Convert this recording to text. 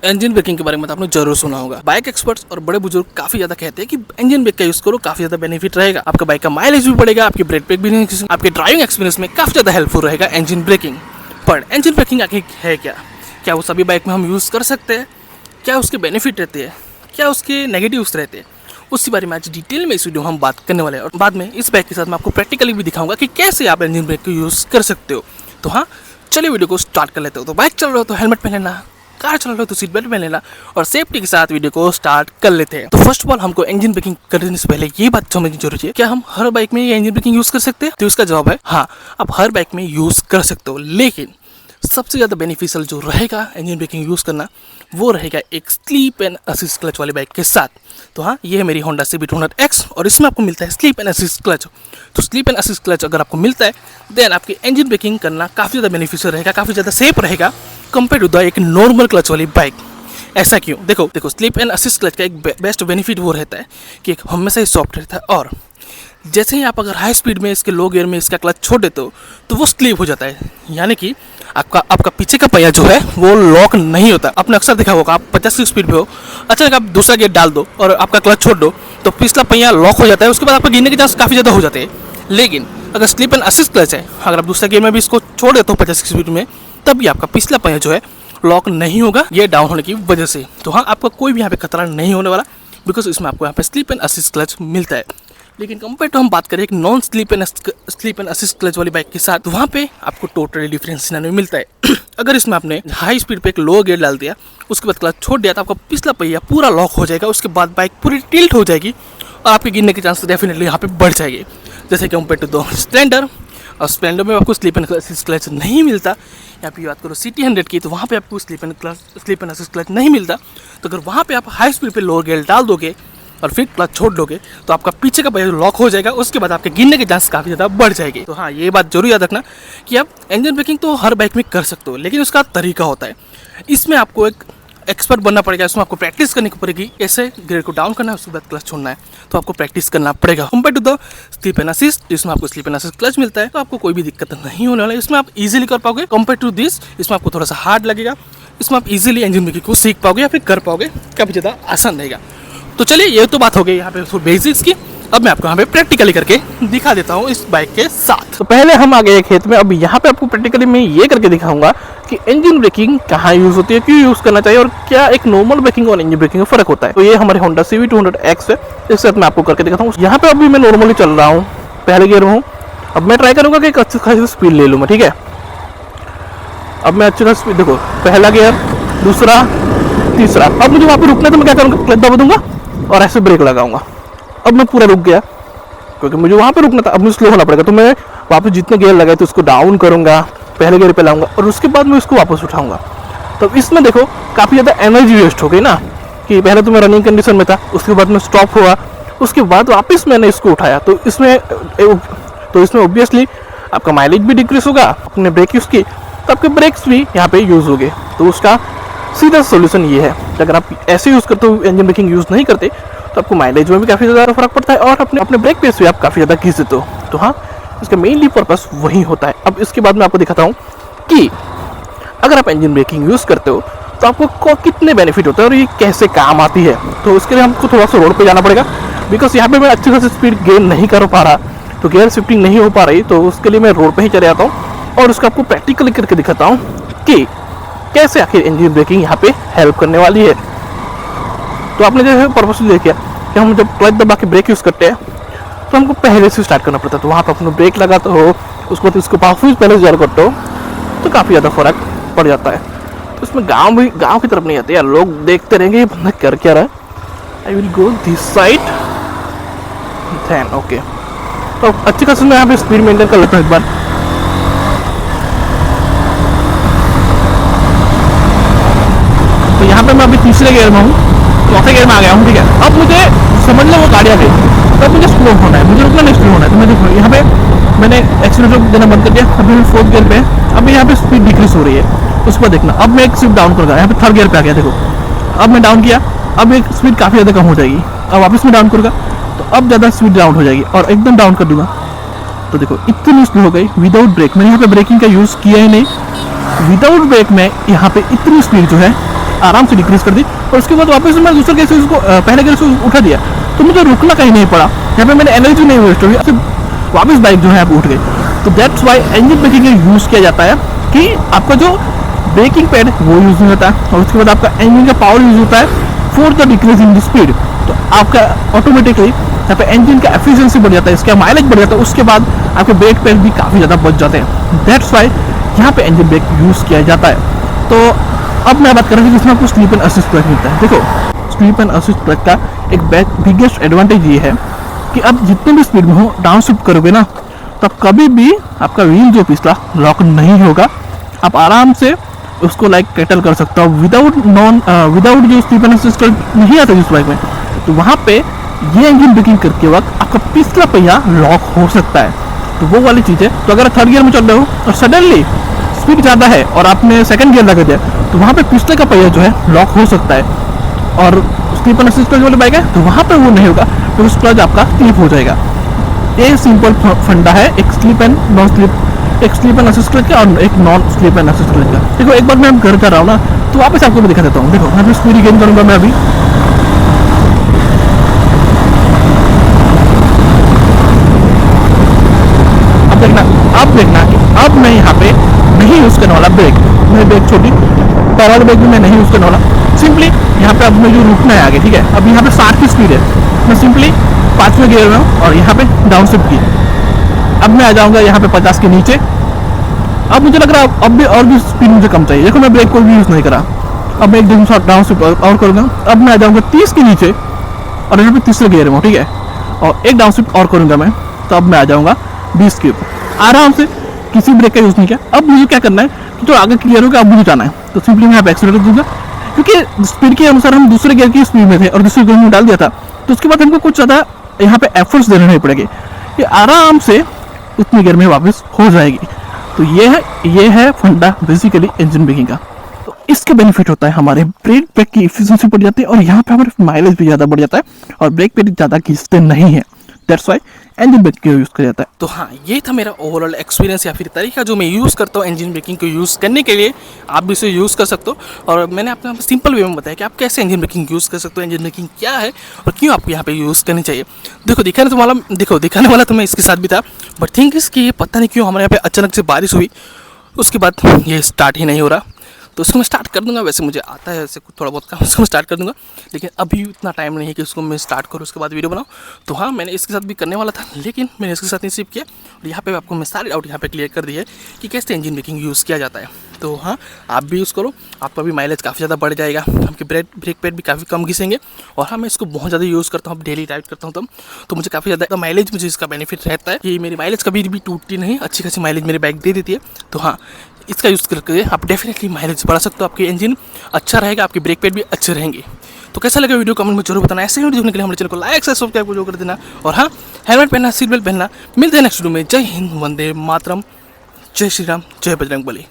Engine braking के बारे में तो आपने जरूर सुना होगा। बाइक एक्सपर्ट्स और बड़े बुजुर्ग काफी ज्यादा कहते हैं कि इंजन ब्रेक का यूज करो, काफी ज्यादा बेनिफिट रहेगा, आपका बाइक का माइलेज भी बढ़ेगा, आपकी ब्रेक पैक भी नहीं, आपके ड्राइविंग एक्सपीरियंस में काफी ज्यादा हेल्पफुल रहेगा इंजन ब्रेकिंग। पर इंजन ब्रेकिंग आखिर है क्या? क्या वो सभी बाइक में हम यूज कर सकते हैं? क्या उसके बेनिफिट रहते हैं? क्या उसके नेगेटिव्स रहते हैं? उसी बारे में आज डिटेल में इस वीडियो में हम बात करने वाले हैं। और बाद में इस बाइक के साथ मैं आपको प्रैक्टिकली भी दिखाऊंगा कि कैसे आप इंजन ब्रेक को यूज कर सकते हो। तो हाँ, चलिए वीडियो को स्टार्ट कर लेते हो। तो बाइक चल रहे हो तो हेलमेट पहन लेना, कार चल रहे हो तो सीट बेल्ट पहन लेना और सेफ्टी के साथ वीडियो को स्टार्ट कर लेते हैं। तो फर्स्ट ऑफ ऑल हमको इंजन ब्रेकिंग करने से पहले ये बात समझनी जरूरी है, क्या हम हर बाइक में ये इंजन ब्रेकिंग यूज कर सकते हैं? तो इसका जवाब है हाँ, आप हर बाइक में यूज कर सकते हो, लेकिन सबसे ज़्यादा बेनिफिशियल जो रहेगा इंजन ब्रेकिंग यूज़ करना वो रहेगा एक स्लीप एंड असिस्ट क्लच वाली बाइक के साथ। तो हाँ, ये है मेरी होंडा सिटी 200X और इसमें आपको मिलता है स्लीप एंड असिस्ट क्लच। तो स्लीप एंड असिस्ट क्लच अगर आपको मिलता है देन आपकी इंजन ब्रेकिंग करना काफ़ी ज़्यादा बेनिफिशियल रहेगा, काफ़ी ज़्यादा सेफ रहेगा कंपेयर टू द एक नॉर्मल क्लच वाली बाइक। ऐसा क्यों? देखो स्लीप एंड असिस्ट क्लच का एक बेस्ट बेनिफिट वो रहता है कि एक हमेशा ही सॉफ्ट रहता है और जैसे ही आप अगर हाई स्पीड में इसके लो गियर में इसका क्लच छोड़ देते हो तो वो स्लीप हो जाता है, यानी कि आपका पीछे का पहिया जो है वो लॉक नहीं होता। आपने अक्सर देखा होगा, आप 50 की स्पीड पे हो, अचानक आप दूसरा गियर डाल दो और आपका क्लच छोड़ दो तो पिछला पहिया लॉक हो जाता है, उसके बाद आपका गिरने के चांस काफ़ी ज़्यादा हो जाते हैं। लेकिन अगर स्लीप एंड असिस्ट क्लच है, अगर आप दूसरा गियर में भी इसको छोड़ देते हो 50 की स्पीड में, तब भी आपका पिछला पहिया जो है लॉक नहीं होगा ये डाउन होने की वजह से। तो हाँ, आपका कोई भी यहाँ पे खतरा नहीं होने वाला बिकॉज इसमें आपको यहाँ पे स्लीप एंड असिस्ट क्लच मिलता है। लेकिन कंपेयर टू हम बात करें एक non sleep and assist clutch वाली बाइक के साथ, तो वहाँ पे आपको टोटली डिफरेंस सिनारियो में मिलता है। अगर इसमें आपने हाई स्पीड पे एक लो गियर डाल दिया, उसके बाद क्लच छोड़ दिया तो आपका पिछला पहिया पूरा लॉक हो जाएगा, उसके बाद बाइक पूरी टिल्ट हो जाएगी और आपके गिरने के चांस डेफिनेटली यहाँ पे बढ़ जाएंगे। जैसे कंपेयर टू द स्प्लेंडर, और स्प्लेंडर में आपको स्लीप एंड असिस्ट क्लच नहीं मिलता। यहाँ पे बात करो सिटी 100 की, तो वहाँ पे आपको स्लीप एंड असिस्ट क्लच नहीं मिलता। तो अगर वहाँ पे आप हाई स्पीड पे लो गियर डाल दोगे और फिर क्लच छोड़ दोगे तो आपका पीछे का पहिया लॉक हो जाएगा, उसके बाद आपके गिरने के चांस काफ़ी ज़्यादा बढ़ जाएंगे। तो हाँ, ये बात जरूर याद रखना कि आप इंजन ब्रेकिंग तो हर बाइक में कर सकते हो, लेकिन उसका तरीका होता है। इसमें आपको एक एक्सपर्ट बनना पड़ेगा, इसमें आपको प्रैक्टिस करनी पड़ेगी, कैसे गियर को डाउन करना है, उसके बाद क्लच छोड़ना है, तो आपको प्रैक्टिस करना पड़ेगा। Compare to the sleep and assist, जिसमें आपको स्लीप एंड असिस्ट क्लच मिलता है, तो आपको कोई भी दिक्कत नहीं होने वाला है, इसमें आप इजीली कर पाओगे। कंपेयर टू दिस, इसमें आपको थोड़ा सा हार्ड लगेगा, इसमें आप इजीली इंजन ब्रेकिंग को सीख पाओगे या फिर कर पाओगे, काफ़ी ज़्यादा आसान रहेगा। तो चलिए, ये तो बात हो गई यहाँ पे बेसिक्स की। अब मैं आपको यहाँ पे प्रैक्टिकली करके दिखा देता हूँ इस बाइक के साथ। तो पहले हम आ गए खेत में, अब यहाँ पे आपको प्रैक्टिकली मैं ये करके दिखाऊंगा कि इंजन ब्रेकिंग कहाँ यूज़ होती है, क्यों यूज़ करना चाहिए और क्या एक नॉर्मल ब्रेकिंग और इंजन ब्रेकिंग में फ़र्क होता है। तो ये हमारे होंडा सिटी 200X है, इसके साथ मैं आपको करके दिखाता हूँ। यहाँ पे अभी मैं नॉर्मली चल रहा हूँ, पहले गियर में हूँ। अब मैं ट्राई करूँगा कि एक अच्छी खासी स्पीड ले लूँ मैं, ठीक है। अब मैं अच्छी खासी स्पीड, देखो पहला गियर, दूसरा, तीसरा। अब मुझे वहाँ पर रुकना है तो मैं क्या करूँगा, क्लच दबा दूंगा और ऐसे ब्रेक लगाऊंगा। अब मैं पूरा रुक गया क्योंकि मुझे वहाँ पे रुकना था, अब मुझे स्लो होना पड़ेगा। तो मैं वापस जितने गियर लगाए तो उसको डाउन करूँगा, पहले गियर पे लाऊंगा और उसके बाद मैं उसको वापस उठाऊंगा। तो इसमें देखो काफ़ी ज़्यादा एनर्जी वेस्ट हो गई ना, कि पहले तो मैं रनिंग कंडीशन में था, उसके बाद मैं स्टॉप हुआ, उसके बाद वापस मैंने इसको उठाया। तो इसमें ऑब्वियसली आपका माइलेज भी डिक्रीज होगा, अपने ब्रेक यूज़ की तो आपके ब्रेक्स भी यहाँ पे यूज़ हो गए। तो उसका सीधा सोल्यूशन ये है कि अगर आप ऐसे यूज़ करते हो, इंजन ब्रेकिंग यूज़ नहीं करते, तो आपको माइलेज में भी काफ़ी ज़्यादा फर्क पड़ता है और अपने ब्रेक पेस भी आप काफ़ी ज़्यादा खींच देते हो। तो हाँ, इसका मेनली पर्पस वही होता है। अब इसके बाद मैं आपको दिखाता हूँ कि अगर आप इंजन ब्रेकिंग यूज़ करते हो तो आपको कितने बेनिफिट होते हैं और ये कैसे काम आती है। तो इसके लिए हमको थोड़ा सा रोड पे जाना पड़ेगा, बिकॉज यहाँ पे मैं अच्छी खासी स्पीड गेन नहीं कर पा रहा, तो गियर शिफ्टिंग नहीं हो पा रही, तो उसके लिए मैं रोड पे ही चले जाता हूँ और उसको आपको प्रैक्टिकली करके दिखाता हूँ कि कैसे आखिर इंजन ब्रेकिंग यहाँ पे हेल्प करने वाली है। तो आपने जो है पर्पस देखिए कि हम जब क्लच दबा के ब्रेक यूज़ करते हैं तो हमको पहले से स्टार्ट करना पड़ता है। तो वहाँ पर अपना ब्रेक लगाते हो, उसको बाद इसको पावरफुल पहले से करते हो तो काफ़ी ज़्यादा फर्क पड़ जाता है। तो इसमें गांव की तरफ नहीं आते यार, लोग देखते रहेंगे ये बंदा कर क्या रहा है। I will go this side then okay. तो अच्छी खासी मैं यहाँ पे स्पीड मेंटेन कर लेता हूँ एक बार। तो यहाँ पे मैं अभी तीसरे गियर में हूँ, चौथे गियर में आ गया हूँ, ठीक है। अब मुझे समझ लो वो गाड़ी आ गई, तब मुझे स्लो होना है, मुझे रुकना नहीं, स्लो होना है। तो मैं देखो यहाँ पे मैंने एक्सीलरेटर देना बंद कर दिया, अभी मैं 4th गियर पे है, अभी यहाँ पे स्पीड डिक्रीज हो रही है, उस पर देखना। अब मैं एक स्पीड डाउन करूँगा, यहाँ पे 3rd गियर पे आ गया, देखो अब मैं डाउन किया, अब एक स्पीड काफ़ी ज़्यादा कम हो जाएगी। अब वापस में डाउन करूँगा तो अब ज़्यादा स्पीड डाउन हो जाएगी और एकदम डाउन कर दूँगा तो देखो इतनी स्लो हो गई विदाउट ब्रेक। मैंने यहाँ पे ब्रेकिंग का यूज़ किया ही नहीं, विदाउट ब्रेक में यहाँ पे इतनी स्पीड जो है आराम से डिक्रीज कर दी और उसके बाद वापस मैं दूसरे गेयर से उसको पहले गेयर से उठा दिया, तो मुझे रुकना कहीं नहीं पड़ा, यहाँ पे मैंने एनर्जी नहीं वेस्ट हुई, वापस बाइक जो है आप उठ गई। तो that's why engine braking use किया जाता है कि आपका जो ब्रेकिंग पैड वो यूज़ नहीं होता है और उसके बाद आपका इंजन का पावर यूज़ होता है for the decrease in the speed. तो आपका ऑटोमेटिकली यहाँ पे इंजन का एफिशिएंसी बढ़ जाता है, इसका माइलेज बढ़ जाता है, उसके बाद आपके ब्रेक पैड भी काफ़ी ज़्यादा बच जाते हैं। दैट्स वाई यहाँ पे इंजन ब्रेक यूज़ किया जाता है। तो अब मैं बात कर रहा हूँ कि इसमें आपको स्लीप एंड असिस्ट ब्रेक मिलता है। देखो स्लीप एंड असिस्ट ब्रेक का एक बिगेस्ट एडवांटेज ये है कि अब जितने भी स्पीड में हो डाउन शिफ्ट करोगे ना, तब कभी भी आपका व्हील जो पिछला लॉक नहीं होगा, आप आराम से उसको लाइक कैटल कर सकते हो विदाउट जो स्लीप एंड असिस्ट नहीं आता जिस बाइक में। तो वहाँ पे ये इंजन ब्रेकिंग करते वक्त आपका पिछला पहिया लॉक हो सकता है, तो वो वाली चीज़ है। तो अगर थर्ड गियर में चल रहे हो और सडनली स्पीड ज़्यादा है और आपने सेकंड गियर लगा दिया, तो वहाँ पे पिछले का पहिया जो है लॉक हो सकता है और स्लीप एंड असिस्ट वाली बाइक है तो वहाँ पे वो नहीं होगा, तो उस क्लच आपका स्लिप हो जाएगा। ये सिंपल फंडा है एक स्लीप एंड नॉन स्लीप, एक स्लीप एंड असिस्ट क्लच का और एक non sleep and assist clutch का। देखो एक बार मैं घर कर रहा हूँ ना, तो वापस आपको मैं दिखा देता हूँ। देखो यहाँ पे स्पीड गेन करूँगा मैं अभी, अब देखना कि अब मैं यहाँ पे नहीं यूज़ करने वाला ब्रेक, मैं ब्रेक छोटी पैराल ब्रेक भी मैं नहीं यूज़ करने वाला। सिंपली यहाँ पे अब मुझे जो रुकना है आगे, ठीक है, अब यहाँ पे 60 की स्पीड है, मैं सिंपली 5वें गियर में हूँ और यहाँ पे डाउन शिफ्ट की। अब मैं आ जाऊँगा यहाँ पे 50 के नीचे। अब मुझे लग रहा है अब भी और भी स्पीड मुझे कम चाहिए। देखो मैं ब्रेक को भी यूज़ नहीं करा, अब मैं एकदम डाउन शिफ्ट और करूँगा। अब मैं आ जाऊँगा 30 के नीचे और यहाँ पे तीसरे गियर में हूँ, ठीक है, और एक डाउन शिफ्ट और करूँगा मैं, तो अब मैं आ जाऊँगा 20 के ऊपर आराम से, किसी ब्रेक का यूज़ नहीं किया। अब मुझे क्या करना है कि जो आगे क्लियर होगा अब मुझे जाना है, तो सिंपली मैं यहाँ पे एक्सीलरेटर दूंगा, क्योंकि स्पीड के अनुसार हम दूसरे गियर की स्पीड में थे और दूसरे गियर में डाल दिया था, तो उसके बाद हमको कुछ ज़्यादा यहाँ पे एफर्ट्स देने नहीं पड़ेंगे, ये आराम से उतनी गियर में वापस हो जाएगी। तो ये है फंडा बेसिकली इंजन ब्रेकिंग का। तो इसके बेनिफिट होता है हमारे ब्रेक पैड की एफिशिएंसी बढ़ जाती है और यहाँ पे हमारे माइलेज भी ज़्यादा बढ़ जाता है और ब्रेक पैड ज़्यादा खींचते नहीं है। दैट्स वाई इंजन ब्रेकिंग का यूज़ किया जाता है। तो हाँ, ये था मेरा ओवरऑल एक्सपीरियंस या फिर तरीका जो मैं यूज़ करता हूँ इंजन ब्रेकिंग को यूज़ करने के लिए। आप भी इसे यूज़ कर सकते हो और मैंने आपको सिंपल वे में बताया कि आप कैसे इंजन ब्रेकिंग यूज़ कर सकते हो, इंजन ब्रेकिंग क्या है और क्यों आपको यहाँ पे यूज़ करनी चाहिए। दिखाने वाला तो मैं इसके साथ भी था, बट थिंक इसकी ये पता नहीं क्यों हमारे यहाँ पे अचानक से बारिश हुई, उसके बाद ये स्टार्ट ही नहीं हो रहा। तो उसको मैं स्टार्ट कर दूंगा, वैसे मुझे आता है ऐसे कुछ थोड़ा बहुत काम, उसको मैं स्टार्ट कर दूंगा, लेकिन अभी इतना टाइम नहीं है कि उसको मैं स्टार्ट करूँ उसके बाद वीडियो बनाऊँ। तो हाँ, मैंने इसके साथ भी करने वाला था, लेकिन मैंने इसके साथ नहीं सिर्फ किया और यहाँ पे आपको मैं सारे डाउट यहाँ पे क्लियर कर दिए कि कैसे इंजन ब्रेकिंग यूज़ किया जाता है। तो हाँ, आप भी यूज़ करो, आपका भी माइलेज काफ़ी ज़्यादा बढ़ जाएगा, आपके ब्रेक पैड भी काफ़ी कम घिसेंगे। और हाँ, मैं इसको बहुत ज़्यादा यूज़ करता हूँ, डेली राइड करता हूँ तो मुझे काफ़ी ज़्यादा माइलेज मुझे इसका बेनिफिट रहता है कि मेरी माइलेज कभी भी टूटती नहीं, अच्छी खासी माइलेज मेरी बाइक दे देती है। तो हाँ, इसका यूज़ करके आप डेफिनेटली माइलेज बढ़ा सकते हो, आपकी इंजन अच्छा रहेगा, आपके ब्रेक पैड भी अच्छे रहेंगे। तो कैसा लगा वीडियो कमेंट में जरूर बताना। ऐसे वीडियो देखने के लिए हमारे चैनल को लाइक सब्सक्राइब जरूर कर देना और हाँ, हेलमेट पहनना, सीट बेल्ट पहनना। मिलते हैं नेक्स्ट वीडियो में। जय हिंद, वंदे मातरम, जय श्री राम, जय बजरंग बली।